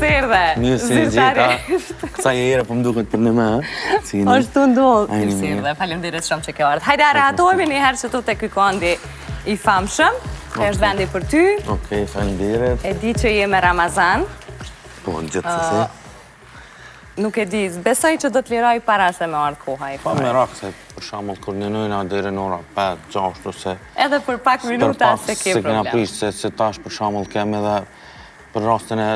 se erdhe. Mirë se gjeta. Kësa herë po më duket për në më, ha? Ashtu ndodh. Mirë se erdhe, faleminderit shumë që ke ardhur. Hajde arahatohemi një herë që tu te ky kondi i famshëm. Është vendi për ty. Okej, faleminderit. E di që je me Ramazan. Po, gjithsesi. Nuk e di, besoj që do të liroj para se me ardh koha i Po, me rakë se, për shembull, kur njënojna deri në ora 5, 6, ose... Edhe për pak minuta se ke problem. Se kena prish, se tash, për shembull, kem edhe për rastin e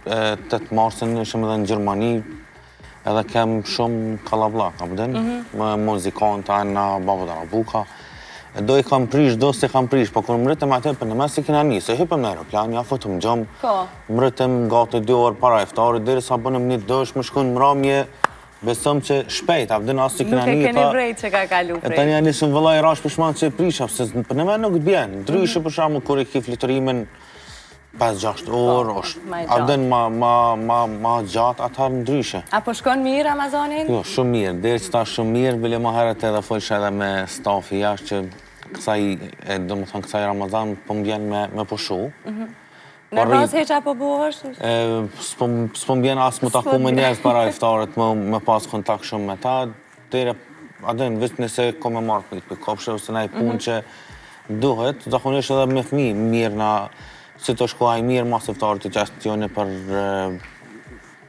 8 marsin, ishëm edhe në Gjermani, edhe kem shumë kallabllak, apëdin, me muzikanta, na babodara buka. Do i kam prish, do se kam prish, po kur më rritëm atë për në mes si kena njëse, hypëm në aeroplan, ja fotëm gjëmë, më rritëm gati 2 orë para iftarit, deri sa bënëm një dësh, më shkun mramje, besëm që shpejt, apëdin asë që kena një, nuk e keni vrejt që ka kalu prej. E tani janë nisëm vëllaj rash për shmanë që e prisha, se për në me nuk bjenë, ndryshë për shamë kur i ki flitorimin 5-6 orë, apëdin ma gjatë atëherë ndryshë. Apo shkon mirë Ramazanin? Jo, shumë mirë, deri që ta shumë mirë, bile ma herët edhe folsha edhe me stafi jashtë që kësaj Ramazan po më vjen me pushu. Nervoz heq apo buhesh? S'po më vjen asë më taku me njerëz para iftarit, me pas kontakt shumë me ta, deri, adin, vështë nëse ko me marrë për kopshe, ose na i punë që duhet, zakonisht edhe me fëmi, mirë na, si të shkuaj mirë mas iftarit të gjestjoni për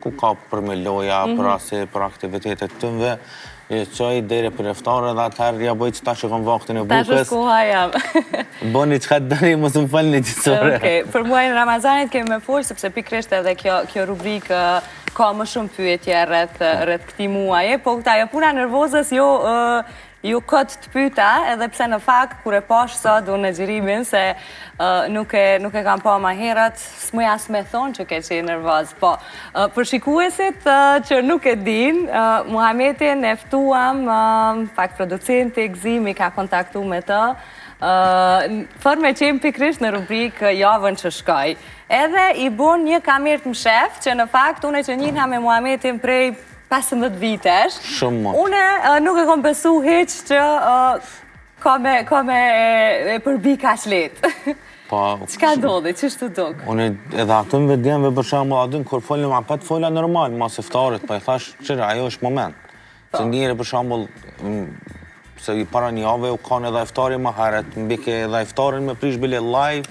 ku ka për me loja, për asë, për aktivitetet të tëmve, e qoj deri për iftarë dhe atëherë ja bëj që ta shikon vaktin e bukës. Ta shkoha jam. Boni që ka të dëni, mos më falni gjithësore. Okej, për muajin Ramazanit kemi me folë, sepse pikrisht edhe kjo rubrikë ka më shumë pyetje rreth këtij muaji, po këta jo puna nervozës, ju këtë të pyta, edhe pse në fakt, kur e pash sot unë në xhirimin, se nuk e kam pa ma herët, s'muj as me thonë që ke qenë nervoz. Po, për shikuesit që nuk e din, Muhametin e ftuam, pak producenti Gzimi ka kontaktu me të, për me qenë pikrisht në rubrikë javën që shkoj. Edhe i bon një kamerë të mshef, që në fakt, une që njëna me Muhametin prej 15 vitesh. Shumë më. Une nuk e kom besu heq që ka me përbi ka shlet. Qka ndodhi, qështu duk? Unë edhe atëm vedjenve për shemë adin, kur folim apet fola normal, mas iftarit, pa i thash, qëre, ajo është moment. Se njëri për shemë, se i para një ave u kanë edhe iftari ma heret, mbike edhe iftarin me prish bile live,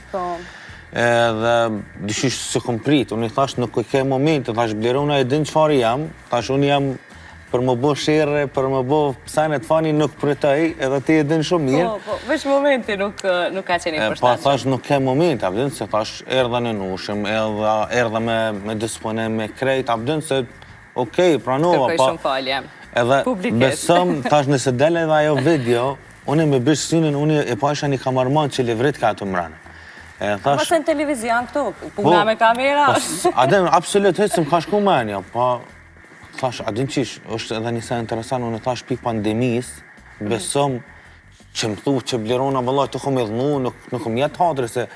edhe dyshish se kom prit, unë i thash nuk e ke moment, thash blerë unë e din qëfar jam, thash unë jam për më bo shire, për më bo pësanet fani nuk pritoj, edhe ti e din shumë mirë. Po, veç momenti nuk ka qeni përshtatshëm. Pa thash nuk ke moment, abdin, se thash erdha në nushëm, erdha me disponim, me krejt, abdin, se okej, pranova, kërkoj shumë falje. Edhe besëm, thash nëse dele edhe ajo video, unë me bish synin, unë e pasha një kamarman që livrit ka të mranë. Mëse në televizion këtu, puna me kamera. Adem, absolut, heqë se më ka shku menja, pa, thash, adem qish, është edhe njëse interesant, unë thash pi pandemis, besëm që më thu që blerona vëllaj të kom edhnu, nuk kom jetë hadrë, se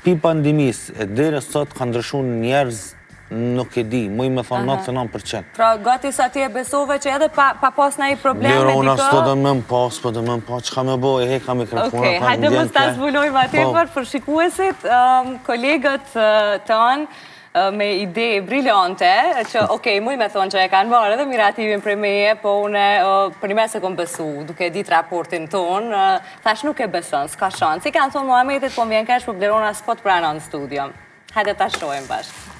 pi pandemis, e dire sot ka ndryshu njerëz, nuk e di, muj me thonë 99%. Pra, gati sa ti e besove që edhe pa pas na i problem me dikë? Blerona s'po dhe me më pas, që ka me boj, e ka mikrofona. Okej, hajde mos ta zbulojmë atëpër për shikuesit, kolegët tanë me ide brillante, që okej, muj me thonë që e kanë marrë edhe mirativin për meje, po une për një me se kom besu, duke dit raportin tonë, thash nuk e beson, s'ka shanë. Si kanë thonë Muhametit, po më vjen kesh për Blerona s'po të pranon në studio. Hajde ta shojmë bashkë.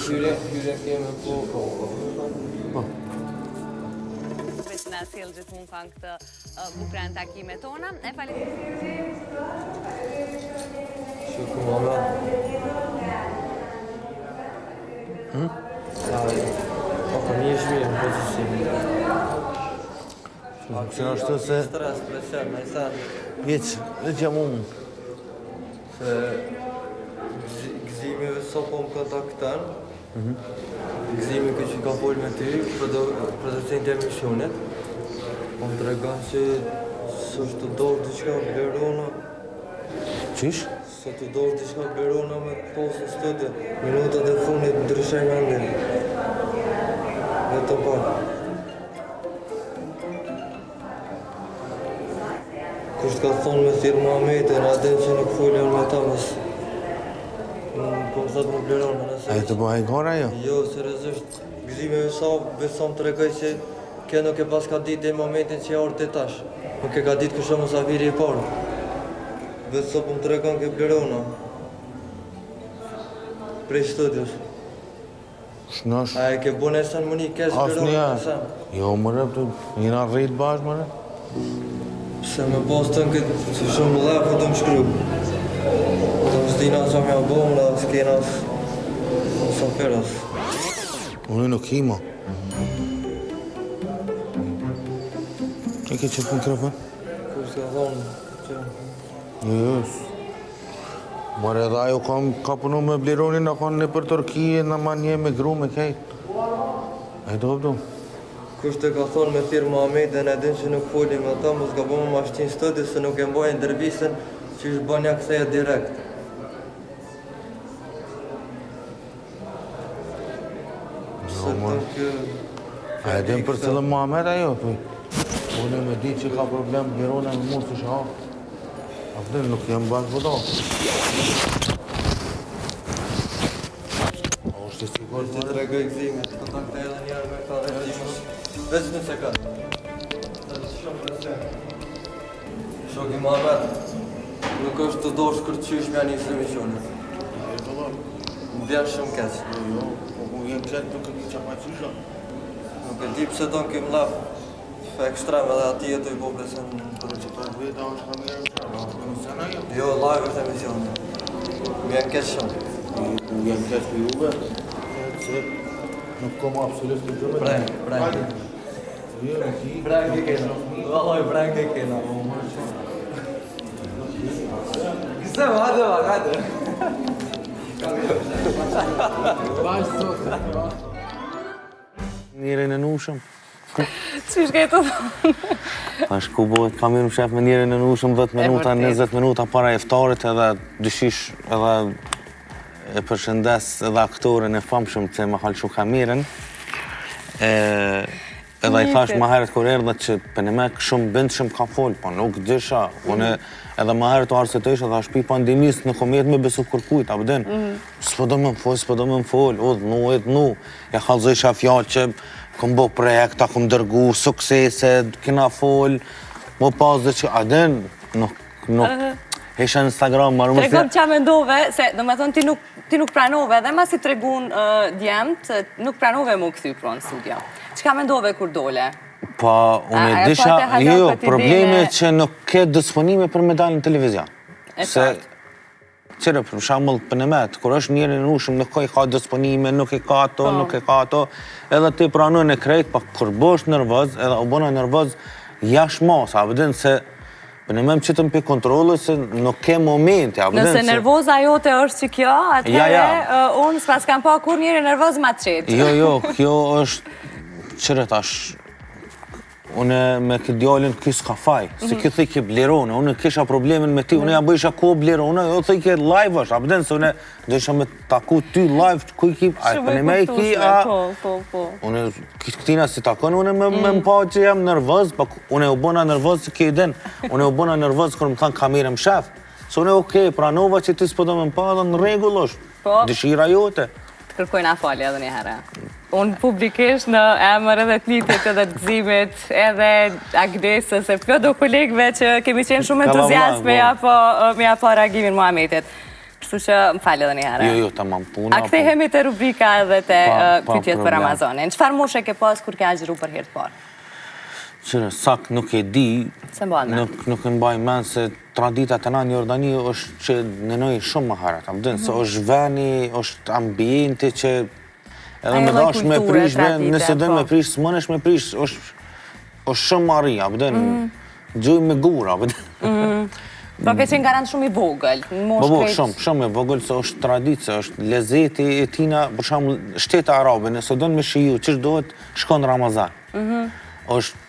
Hyre keme po. Veç nga sjellë gjithmonë kanë këtë bukra në takime tona. E faleminderit. Shukë mama. Po një shmirë, po që shimi. Që ashtu se... Stres, presion, me sa... Veç jam unë. Se... Gzimi so po më kontaktan. Gzimi këtë që ka folë me ty, producent e emisionit. Po më të regan që së është të dorë të qka Blerona. Qish? Së të dorë të qka Blerona me të posë në studio. Minutat e funit ndryshaj mendin. Dhe të parë. s'ka thonë me thirë Muhamedin, adin që nuk folën me ta mos... Po më thotë më bleronë, nëse... A i të bëhaj gara jo? Jo, seriozisht, gëzime besom të regoj që kjo nuk e pas ka ditë dhe momentin që ja orë të tash. Nuk e ka ditë kështë mësafiri i parë. Besom po më të regon kjo bleronë. Prej studios. Shnash? A e ke bu nesën më një kesh bleronë nesën? Jo, më rëpë, njëna rritë bashkë, më rëpë. Se me pas të në këtë që shumë më dhefë të më shkru. Të më zdina që më jabom, da s'kena së feras. Unë nuk himo. Që ke qëtë mikrofon? Kur s'ka thonë që... Jo. Mare edhe ajo ka punu me Bleronin, në kanë në për Turkije, në ma një me gru me kejt. A i do. Kusht e ka thonë me thirë Muhamedin, e din që nuk foli me ta, mos ka bëmë mashtin studi, se nuk e mbaj ndërvisën që ishtë banja këtheja direkt. Se të kjo... A e din për cilë Muhammed ajo, pëj? Unë me di që ka problem Bleronin me mos të shha. A përdin nuk jem bashkë vëdo. A është të sigur Që të regoj gëzimit, të kontakte edhe njerë me ka dhe timës. Veç në sekund. Shumë të se. Shoki Muhammed, nuk është të dorë shkërqysh me anë njësë emisionit. Më vjen shumë keq. Jo, po jem qëtë nuk e di që pa qysha. Nuk e di pse do në kemë laf ekstrem edhe ati jetu i po besën. Për që të veta është ka mirë në jo? Jo, live është emisionit. Më vjen keq shumë. Jem keq për juve, se nuk kom absolut të gjëve. Breng. Jo, në ki. Breng e kena. Valloj, breng e kena. Gësem, hajde. Njerën e nushëm. Qysh ke të thonë? Tash ku bëhet kamerën shef me njerën e nushëm 10 minuta, 20 minuta para iftarit edhe dyshish edhe e përshëndes edhe aktorin e famshëm që më halë shu kamerën. Edhe i thash ma herët kur erdhe që për në mek shumë bëndshëm ka folë, po nuk disha. Une edhe ma herët u arsetësha dhe shpi pandemis në komet me besu kërkujt, a bëdin. S'po do me më folë, o dhnu. Ja khalëzësha fjallë që këm bo projekta, këm dërgu, suksese, kina folë, mo pas dhe që adin, nuk, hesha Instagram, marrë më Tregom qa mendove, se do me thonë ti nuk pranove, dhe ma si tregun djemt, nuk pranove mu këthy pro në studio. Qka mendove kur dole? Pa, unë e disha, jo, probleme që nuk ke disponime për me dalë në televizion. Se, qire, për shambull për në metë, kur është njëri në nushëm, nuk ka disponime, nuk e ka ato, edhe ti pranojnë e krejt, pa kur bosh nervoz, edhe u bona nervoz jash mas, a vëdin se për në memë qëtëm për kontrolës, se nuk ke momenti, a vëdin se... Nëse nervoza jote është që kjo, atëhere, unë s'pas kam pa kur njëri nervoz ma të qetë. Jo, kjo është, qire tash, unë me këtë djallin kjo s'ka faj, se kjo thëj ke Blerona, unë kisha problemin me ti, unë ja bëjsha ko Blerona, jo thëj ke live është, a pëden se unë dësha me taku ty live, kuj ki, a për në me i ki, Po. Unë këtina si takon, unë me më pa që jam nervoz, unë e u bona nervoz që ke i den, unë e u bona nervoz kërë më thanë kamerë më shef, se unë e okej, pranova që ti s'po do me më pa dhe në regull është, dëshira jote. Kërkojnë afali edhe një herë. Unë publikisht në emër edhe të litit edhe të gëzimit edhe Agnesës e do kolegëve që kemi qenë shumë entuziast me ja po reagimin Muhamedit. Kështu që më falë edhe një herë. Jo, tamam puna. A kthehemi të rubrika edhe të pyetjet për Amazonin. Çfarë moshe ke pas kur ke agjëru për herë të parë? Qërë, sak nuk e di, nuk e mbaj men se traditat e na në Jordani është që nënoj shumë më harat, se është veni, është ambienti që edhe me dash me prish, nëse dhe me prish, së mënesh me prish, është shumë mari, gjuj me gura. Po ke qenë garant shumë i vogël, në mosh krejt? Shumë i vogël, se është traditë, është lezeti e tina, për shumë shtetë arabe, nëse dhe me shiju, qështë dohet, shkon Ramazan. është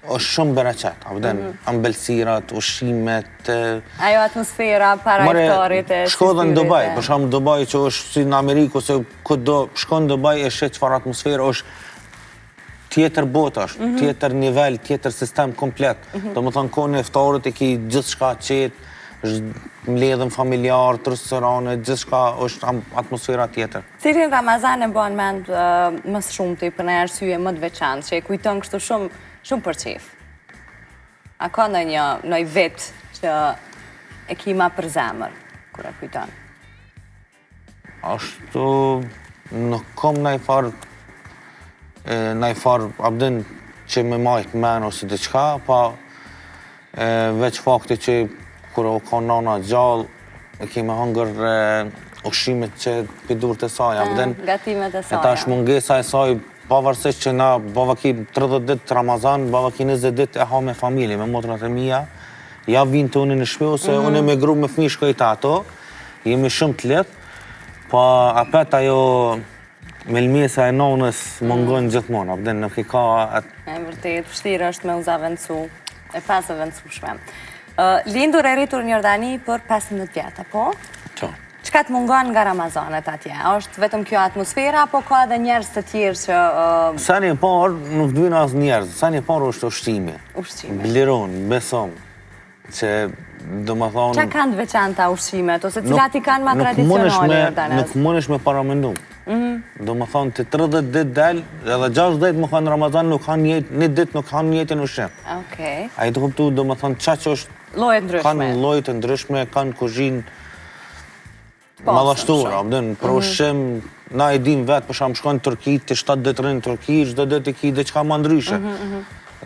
shumë bereqet, ambelsirat, ushimet... Ajo atmosfera para iftarit e shko dhe në Dubai, për shumë Dubai që është si në Amerikë, ose këtë do shko në Dubai e shetë qëfar atmosfera është... tjetër botë është, tjetër nivel, tjetër sistem komplet. Do më thonë kohën e iftarit e ki gjithë shka qetë, mbledhën familjar, të restorane, gjithë shka është atmosfera tjetër. Cilin Ramazan e bën mend më shumë ti për në arsye më të veçantë, që e kujton kështu shumë për qef? A ka në i vit që e ki ma për zemër, kur e kujton? Ashtu nuk kom nëjfar abdin që me majtë men ose diqka, pa veç fakti që kur o ka nana gjallë, e kemi hangër ushqimit që pidur të saj, abdin. Gatimet e saj. E tash mungesa e saj, pavarësisht që na bava ki 30 ditë Ramazan, bava ki 20 ditë e ha me familje, me motrat e mija, ja vinë të unë në shpe, ose unë me gru me fmi shkojta ato, jemi shumë të letë, pa apet ajo melmesa e nonës mungon gjithmonë, abdin nuk i ka atë... E vërtet, vështirë është me u zavendësu, e pas e vendësushme. Lindur e rritur në Jordani për 15 vjetë, po? Qo? Qka të mungon nga Ramazanet atje? është vetëm kjo atmosfera, apo ka edhe njerës të tjerë që... Sani e parë nuk dhvin as njerës, sani e parë është ushqimi. Ushqime. Bliron, besom, që do më thonë... Qa kanë të veçanta ushqimet, ose cilat i kanë ma tradicionale Jordanes? Nuk mundesh me paramendu. Do më thonë të 30 ditë del, edhe 60 më kanë Ramazan, nuk kanë një ditë nuk kanë jetën ushqim. Okej. A i të kuptu, do më thonë qa që është... Llojet ndryshme. Kanë llojet të ndryshme, kanë kuzhinë madhashtura, për ushqim, na e dim vetë, për shkak shkojnë në Turqi, të 7 ditë rinë në Turqi, çdo ditë i ki diçka më ndryshe.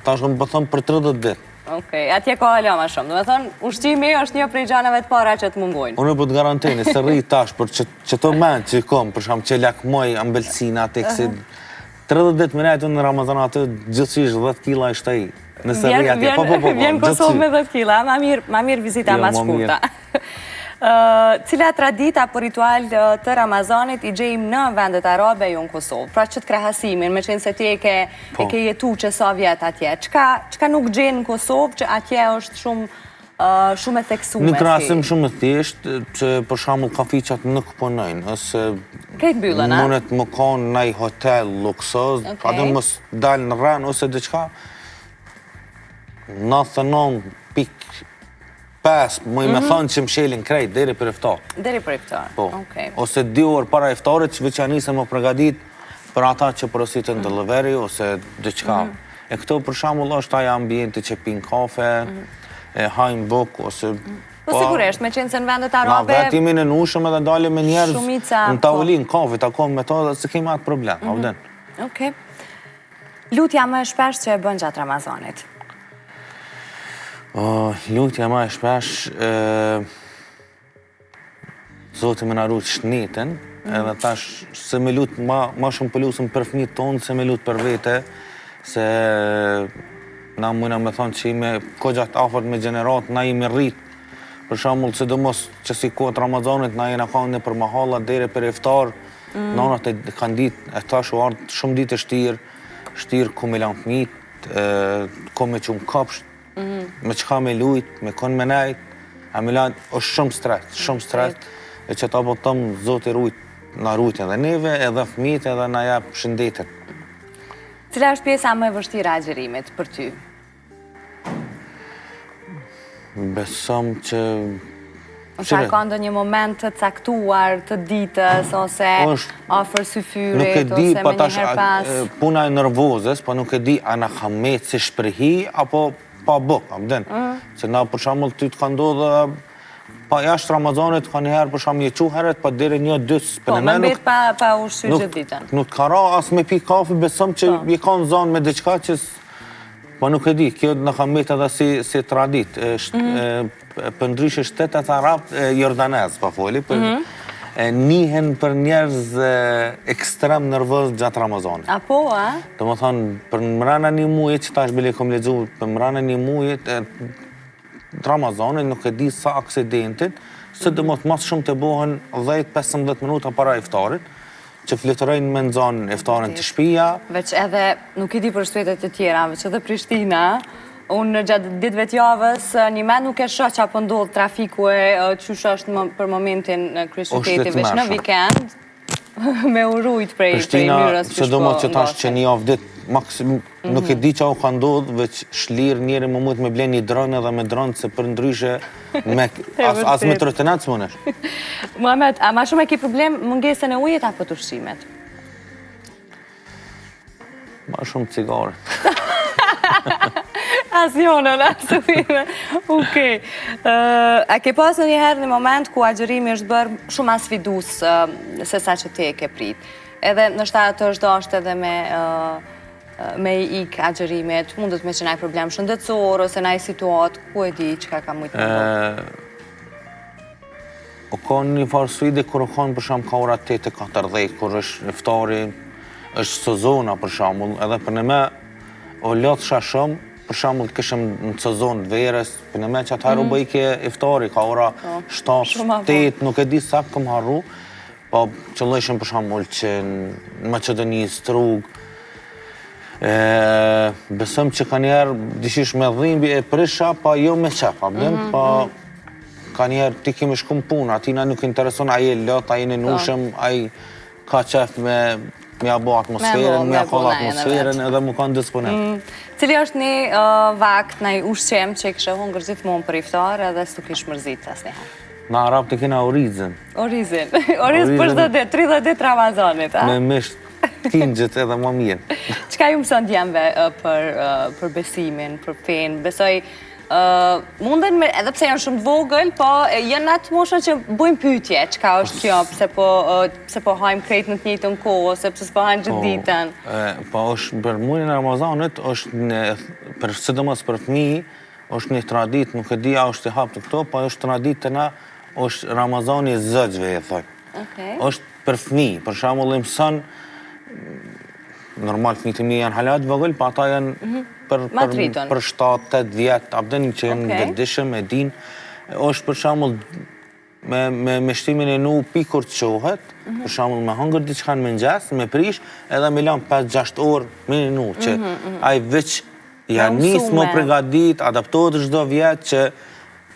Tash më thon për 30 ditë. Okej, atje ka hala më shumë. Do të thonë, ushqimi është një prej gjanave të para që të mungojnë. Unë po të garantoj, se rri tash për çto mend që kom, për shkak që lakmoj ambelsina teksi 30 ditë më nejtë në Ramazan atë gjithësisht 10 kila ishte ai. Nëse rri atje, po. Vjen Kosovë me 10 kila, ma mirë vizita ma shkurta. Cila tradita apo ritual të Ramazanit i gjejmë në vendet arabe ju në Kosovë? Pra që të krahasimin, me qenë se ti e ke jetu që sa vjetë atje. Qka nuk gjenë në Kosovë që atje është shumë e theksume? Në krahasim shumë të thjesht, që për shembull kafiqat nuk punojnë, ose krejt mbyllën, a? Mundet më kanë në hotel luksoz, atë mos dalë në rën ose diçka. 99.5 më i me thonë që më shelin krejt deri për iftar. Deri për iftar, okej. Ose 2 orë para iftarit që veçanisë më përgatit për ata që porositën delivery ose diçka. E këto për shembull është ajo ambienti që pinë kafe, e hajnë buk ose... Po sigurisht, me qenë se në vendet arabe... Na vetë jemi në nushëm edhe dalim me njerëz në tavolinë, kafe, takon me to dhe se kemi atë problem, avden. Okej. Lutja më e shpesh që e bën gjatë Ramazanit? Lutja më e shpesh... Zoti më na ruaj shnetën, edhe tash se me lut ma shumë për lusëm për fëmijët tonë, se me lut për vete, se na mujna me thonë që ime kogjat afert me gjenerat, na ime rrit. Për shembull, sidomos që si kohët Ramazanit, na jena kanë për mahalla deri për iftar, nanat e kanë ditë, e tash u ardhë shumë ditë shtirë ku me lanë fëmijët, ku me qumë kapsht, me qka me lujt, me konë me nejt, a me lanë, është shumë stres, e që ta po tëmë Zoti na rujt edhe neve, edhe fëmijët, edhe na jep shëndetin. Cila është pjesa më e vështira e agjerimit për ty? Besom që... Ose ka ndonjë moment të caktuar të ditës, ose afër syfyrit, ose me njëherë pas... Puna e nervozës, po nuk e di a na ka me si shprehi, apo pa buk, abden. Se na për shembull ty të ka ndodhë, pa jashtë Ramazanit ka njëherë për shembull jequ heret, pa deri 1-2 Po, me mbet pa ushqy gjithë ditën. Nuk ka ra as me pi kafe, besom që je ka në zonë me diçka që... Po nuk e di, kjo në kam mbet edhe si tradit. Për ndryshe shtetet arab jordanez, pa foli, nihen për njerëz ekstrem nervoz gjatë Ramazanit. Apo, a? Do më thonë, për mrena një mujit, që ta është bile kom ledzu, për mrena një mujit, Ramazanit nuk e di sa aksidentit, se do më të mas shumë të bohen 10-15 minuta para iftarit, që flitërojnë me nëzonë iftarën të shpia. Veç edhe, nuk i di për shtetet e tjera, veç edhe Prishtina, unë gjatë ditëve të javës, një me nuk e shoh që apo ndodhë trafiku e qysh është për momentin në kryqëzimit, veç në vikend, me urujt prej myrës Prishtina, që do më që tash që një javë ditë nuk e di që o ka ndodhë, veç shlirë njeri më mujtë me ble një dronë edhe me dronë, se për ndryshe as me trotinat së mënesh. Muhamet, a ma shumë e ki problem mungesën e ujit apo të ushqimet? Ma shumë cigare. Asjonën, asujme. Okej. A ke pas në njëherë një moment ku agjërimi është bërë shumë asfidus se sa që ti e ke prit? Edhe nështë atë është dashtë edhe me i ik agjërimit, mundet me që naj problem shëndetësor, ose naj situatë, ku e di që ka mujtë më bërë? O ka një farë sfide kër o kanë për shumë ka ora 8:40, kër është iftari, është sezona për shumë, edhe për në me o lotësha shumë, për shumë këshëm në sezon të verës, për në me që atëherë u bëjke iftari, ka ora 7-8, nuk e di sa këm harru, po qëllëshëm për shumë që në Maqedoni, Strug, besëm që ka njerë dishish me dhimbi e prisha, pa jo me qep, pa ka njerë ti kemi shkum puna, atina nuk intereson aje lot, aje në nushëm, aje ka qef me abo atmosferën, me akoll atmosferën edhe mu kanë disponem. Cili është një vakt, një ushqem që i kështë hungër gjithmonë për iftar edhe s'tu kishë mërzit as njëherë? Në Arab të kena orizën. Orizën? Orizën për 30 ditë Ramazanit, a? Me misht tingjët edhe më mirë. Qka ju mëson djemve për besimin, për fenë? Besoj, munden, edhe pse janë shumë të vogël, po janë atë moshën që bujmë pyetje, qka është kjo, pse po hajmë krejt në të njëjtën kohë, ose pse s'po hajmë gjithë ditën. Po është për muajin e Ramazanit, është sidomos për fëmijë, është një tradit, nuk e di a është i hapë të këto, po është tradit të na, është Ramazani i zëgjve, e thënë. është për fëmijë, për shembull e mëson, normal fëmijët e mi janë halat vogël, pa ata janë për 7-8 vjetë, abden që janë vetëdishëm, e din, është për shembull me shtimin e nu pikur të qohet, për shembull me hëngër diçka në mëngjes, me prish, edhe me lanë 5-6 orë me nu, që ai veç janë nisë më pregadit, adaptohet çdo vjetë që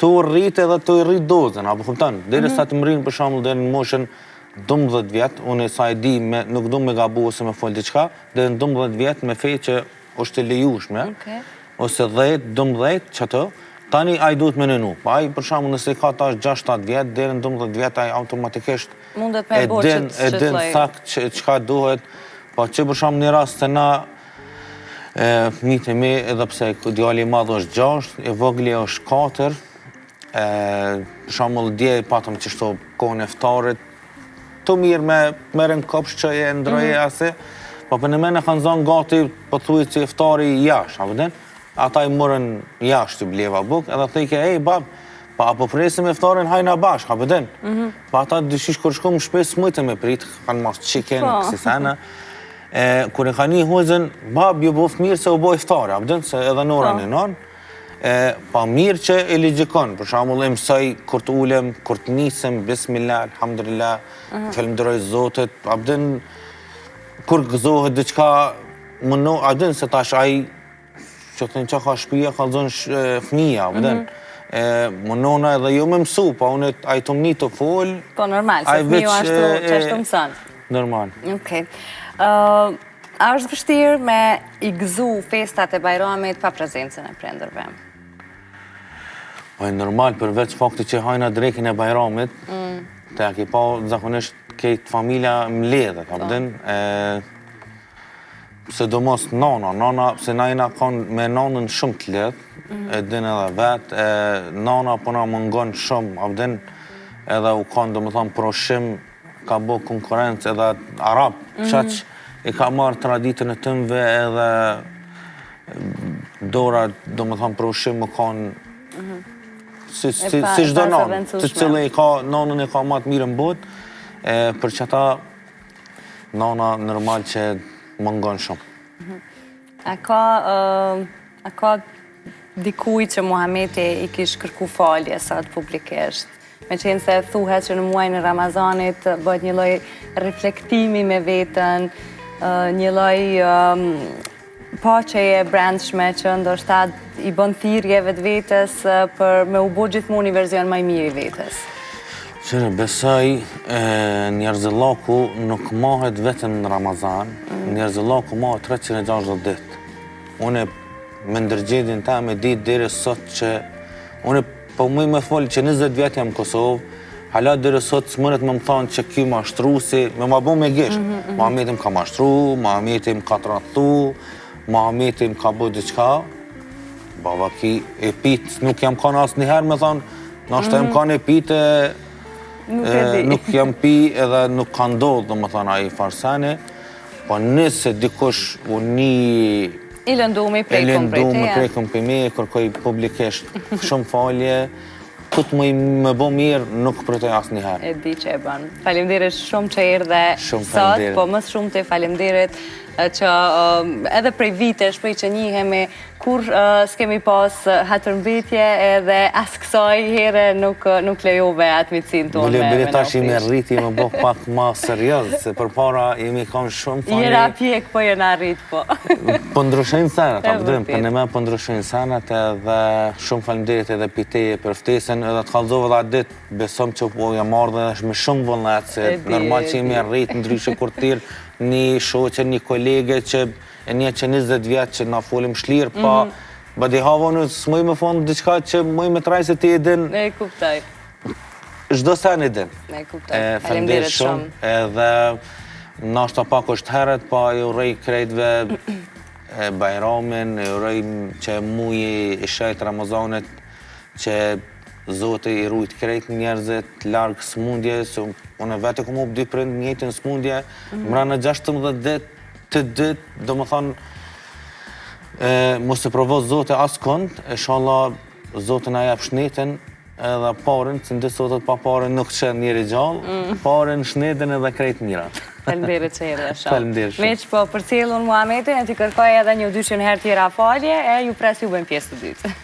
të rritë edhe të rritë dozën, apo kupton, deri sa të mrinë për shembull deri në moshën 12 vjetë, unë sa e di, nuk du me gabu ose me folë diçka, deri në 12 vjetë me fej që është e lejushme, ose 10-12 që të, tani ai duhet me nënu. Ai për shembull nëse ka tash 6-7 vjetë, deri në 12 vjetë ai automatikisht e din sakt çka duhet, po që për shembull një rast se na fëmijët e mi, edhe pse djali i madh është 6, e vogli është 4, për shembull dje patëm që shto kohën e iftarit, të mirë me merren kopsh që e ndroje ase, po për në mene kanë zonë gati, po thuj që iftari jashtë, apo ata i morën jashtë të bleva buk, edhe thejke, ej, bab, pa apo presim iftarin hajna bashkë, apo pa ata dyshish kur shkom shpes smujtë me prit, kanë mas chicken, kësi sana, kur e ka një huzën, bab, ju bof mirë se u bo iftari, apo se edhe në orën e nënë, pa mirë që e ligjikon, për shembull e mësoj kur të ulem, kur të nisem, bismillah, alhamdulillah, falenderoj Zotit, abden kur gëzohet diçka, abden se tash ai që thënë që ka shpia, ka zonë fëmija, abden. Mënona edhe jo me mësu, pa unë ai të mni të fol. Po normal, se fëmiju që ashtu mësën. Normal. Okej. A është vështirë me i gëzu festat e Bajramit pa prezencën e prindërve? Po e normal, përveç fakti që hajna drekin e Bajramit, të aki pa zakonisht kejtë familja mledhe, kapëdin, se do mos nana, se na jena kanë me nanën shumë të ledhë, e din edhe vetë, nana po na mungon shumë, kapëdin, edhe u kanë, do më thonë, proshim, ka bo konkurencë edhe Arab, qaq e ka marrë traditën e tëmve edhe dora, do më thonë, proshim më kanë si shdo nanë, të cilë nanën e ka matë mirë në botë, për që ta nana normal që mungon shumë. A ka dikuj që Muhameti i kish kërku falje sot publikisht? Me qenë se thuhet që në muajin e Ramazanit bëhet një lloj reflektimi me veten, një lloj paqeje brendshme që ndoshta i bën thirrje vetvetes për me u bë gjithmonë një version më i mirë i vetes. Qëre, besoj njerëzillaku nuk mahet vetëm në Ramazan, njerëzëllaku ma 360 ditë. Une me ndërgjedin ta me ditë deri sot që une po muj me folë që 20 vjetë jam në Kosovë, hala deri sot s'mënet me më thonë që ky ma ashtru si, me ma bo me gisht. Muhameti më ka mashtru, Muhameti më ka tradhtu, Muhameti më ka bo diqka. Baba ki e pit, nuk jam kanë asë njëherë me thonë, nashta jam kanë e pit nuk jam pi edhe nuk ka ndodhë, dhe më thonë aji farsani, po nëse dikush unë I lëndu me prekën për te, ja. prekën për me, kërkoj publikisht shumë falje, këtë më bo mirë, nuk përtoj asë njëherë. E di që e banë. Faleminderit shumë që erdhe sot, po mësë shumë të faleminderit që edhe prej vitesh, prej që njihemi, kur s'kemi pas hatërmbetje edhe as kësaj here nuk lejove atmitsin tonë me Bile tash ime rriti me bo pak ma serios, se për para jemi kam shumë fani... Jera pjek, po jena rrit, po. Po ndryshojnë sanat, apëdrim, për në me po ndryshojnë sanat edhe shumë faleminderit edhe piteje për ftesën, edhe të kalzove dhe atë ditë, besom që po jam ardhe me shumë vullnet, se normal që jemi rrit ndryshe kur tirë, një shoqe, një kolege që e një që 20 vjetë që na folim shlirë, pa bëdi hava në s'moj me fondë diqka që moj me traj se ti e din. Ne e kuptaj. Zdo sen e din. Ne e kuptaj. Faleminderit shumë. Edhe nashta pak është heret, pa ju rej krejtve Bajramin, ju rej që muji i shajt Ramazanit, që Zote i rujt krejt njerëzit, largë smundje, se unë vete ku mu bëdi prind njëtin smundje, mra në 16 ditë, do më thonë, mos të provo Zote asë kënd, inshallah Zote na jep shnetin, edhe parin, që ndë sotet pa parin nuk qenë njeri gjallë, parin, shnetin edhe krejt mirat. Faleminderit që erdhe shumë. Faleminderit shumë. Meq po përcjellun Muhametin, e t'i kërkoj edhe një 200 herë tjera falje, e ju pres ju bëjmë pjesë të dytë.